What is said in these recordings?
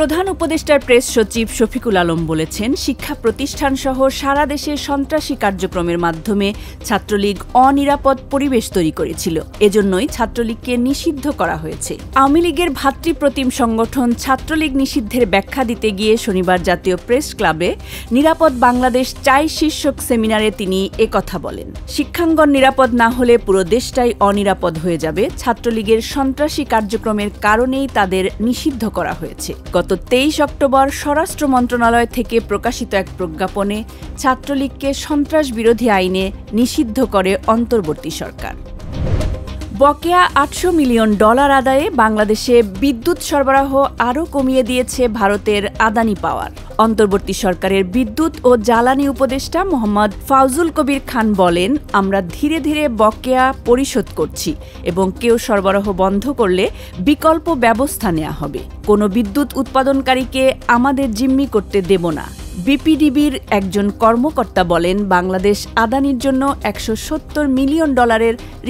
প্রধান উপদেষ্টার প্রেস সচিব শফিকুল আলম বলেছেন, শিক্ষা প্রতিষ্ঠানসহ সারা দেশে সন্ত্রাসী কার্যক্রমের মাধ্যমে ছাত্রলীগ অনিরাপদ পরিবেশ তৈরি করেছিল। এজন্যই ছাত্রলীগকে নিষিদ্ধ করা হয়েছে। আওয়ামী লীগের ভাতৃপ্রতিম সংগঠন ছাত্রলীগ নিষিদ্ধের ব্যাখ্যা দিতে গিয়ে শনিবার জাতীয় প্রেস ক্লাবে নিরাপদ বাংলাদেশ চাই শীর্ষক সেমিনারে তিনি একথা বলেন। শিক্ষাঙ্গন নিরাপদ না হলে পুরো দেশটাই অনিরাপদ হয়ে যাবে। ছাত্রলীগের সন্ত্রাসী কার্যক্রমের কারণেই তাদের নিষিদ্ধ করা হয়েছে। গত 23 অক্টোবর স্বরাষ্ট্র মন্ত্রণালয় থেকে প্রকাশিত এক প্রজ্ঞাপনে ছাত্রলীগকে সন্ত্রাস বিরোধী আইনে নিষিদ্ধ করে অন্তর্বর্তী সরকার। বকেয়া $800 মিলিয়ন আদায়ে বাংলাদেশে বিদ্যুৎ সরবরাহ আরও কমিয়ে দিয়েছে ভারতের আদানি পাওয়ার। অন্তর্বর্তী সরকারের বিদ্যুৎ ও জ্বালানি উপদেষ্টা মোহাম্মদ ফাউজুল কবির খান বলেন, আমরা ধীরে ধীরে বকেয়া পরিশোধ করছি এবং কেউ সরবরাহ বন্ধ করলে বিকল্প ব্যবস্থা নেওয়া হবে। কোনো বিদ্যুৎ উৎপাদনকারীকে আমাদের জিম্মি করতে দেব না। বিপিডিবির একজন কর্মকর্তা বলেন, বাংলাদেশ আদানির জন্য $170 মিলিয়ন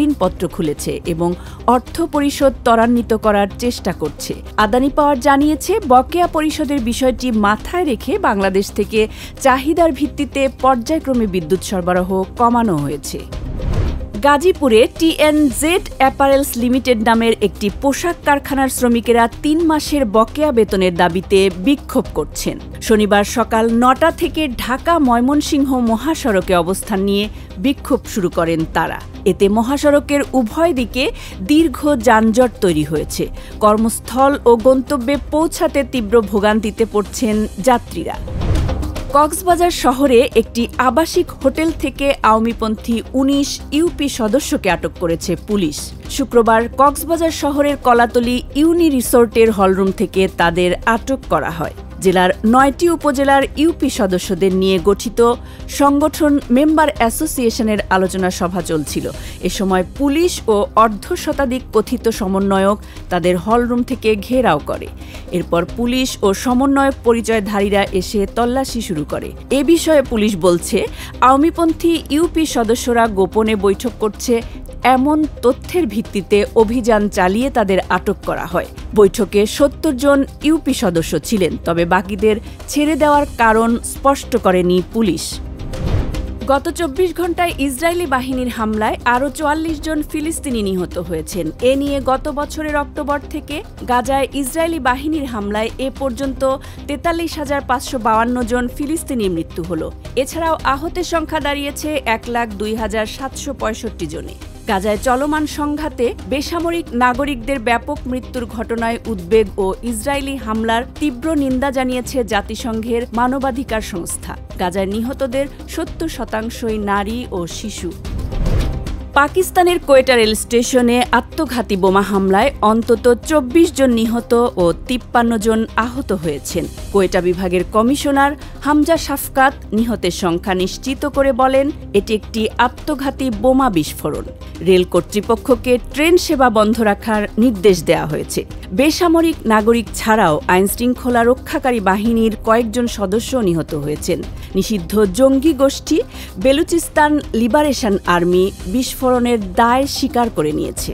ঋণপত্র খুলেছে এবং অর্থ পরিশোধ ত্বরান্বিত করার চেষ্টা করছে। আদানি পাওয়ার জানিয়েছে, বকেয়া পরিশোধের বিষয়টি মাথায় রেখে বাংলাদেশ থেকে চাহিদার ভিত্তিতে পর্যায়ক্রমে বিদ্যুৎ সরবরাহ কমানো হয়েছে। গাজীপুরে TNZ অ্যাপারেলস লিমিটেড নামের একটি পোশাক কারখানার শ্রমিকেরা 3 মাসের বকেয়া বেতনের দাবিতে বিক্ষোভ করছেন। শনিবার সকাল 9টা থেকে ঢাকা ময়মনসিংহ মহাসড়কে অবস্থান নিয়ে বিক্ষোভ শুরু করেন তারা। এতে মহাসড়কের উভয় দিকে দীর্ঘ যানজট তৈরি হয়েছে। কর্মস্থল ও গন্তব্যে পৌঁছাতে তীব্র ভোগান্তিতে পড়ছেন যাত্রীরা। কক্সবাজার শহরে একটি আবাসিক হোটেল থেকে আওয়ামীপন্থী 19 ইউপি সদস্যকে আটক করেছে পুলিশ। শুক্রবার কক্সবাজার শহরের কলাতলী ইউনি রিসোর্টের হলরুম থেকে তাদের আটক করা হয়। জেলার 9টি উপজেলার ইউপি সদস্যদের নিয়ে গঠিত সংগঠন মেম্বার অ্যাসোসিয়েশনের আলোচনা সভা চলছিল। এ সময় পুলিশ ও অর্ধশতাধিক কথিত সমন্বয়ক তাদের হলরুম থেকে ঘেরাও করে। এরপর পুলিশ ও সমন্বয়ক পরিচয়ধারীরা এসে তল্লাশি শুরু করে। এ বিষয়ে পুলিশ বলছে, আওয়ামীপন্থী ইউপি সদস্যরা গোপনে বৈঠক করছে এমন তথ্যের ভিত্তিতে অভিযান চালিয়ে তাদের আটক করা হয়। বৈঠকে 70 জন ইউপি সদস্য ছিলেন, তবে বাকিদের ছেড়ে দেওয়ার কারণ স্পষ্ট করেনি পুলিশ। গত 24 ঘণ্টায় ইসরায়েলি বাহিনীর হামলায় আরও 44 জন ফিলিস্তিনি নিহত হয়েছেন। এ নিয়ে গত বছরের অক্টোবর থেকে গাজায় ইসরায়েলি বাহিনীর হামলায় এ পর্যন্ত 43,552 জন ফিলিস্তিনির মৃত্যু হল। এছাড়াও আহতের সংখ্যা দাঁড়িয়েছে 1,02,765 জনে। গাজায় চলমান সংঘাতে বেসামরিক নাগরিকদের ব্যাপক মৃত্যুর ঘটনায় উদ্বেগ ও ইসরায়েলি হামলার তীব্র নিন্দা জানিয়েছে জাতিসংঘের মানবাধিকার সংস্থা। গাজায় নিহতদের 70% নারী ও শিশু। পাকিস্তানের কোয়েটা রেল স্টেশনে আত্মঘাতী বোমা হামলায় অন্তত 24 জন নিহত ও 53 জন আহত হয়েছেন। কোয়েটা বিভাগের কমিশনার হামজা শাফকাত নিহতের সংখ্যা নিশ্চিত করে বলেন, এটি একটি আত্মঘাতী বোমা বিস্ফোরণ। রেল কর্তৃপক্ষকে ট্রেন সেবা বন্ধ রাখার নির্দেশ দেওয়া হয়েছে। বেসামরিক নাগরিক ছাড়াও আইনশৃঙ্খলা রক্ষাকারী বাহিনীর কয়েকজন সদস্য নিহত হয়েছেন। নিষিদ্ধ জঙ্গি গোষ্ঠী বেলুচিস্তান লিবারেশন আর্মি বিস্ফোরণের দায় স্বীকার করে নিয়েছে।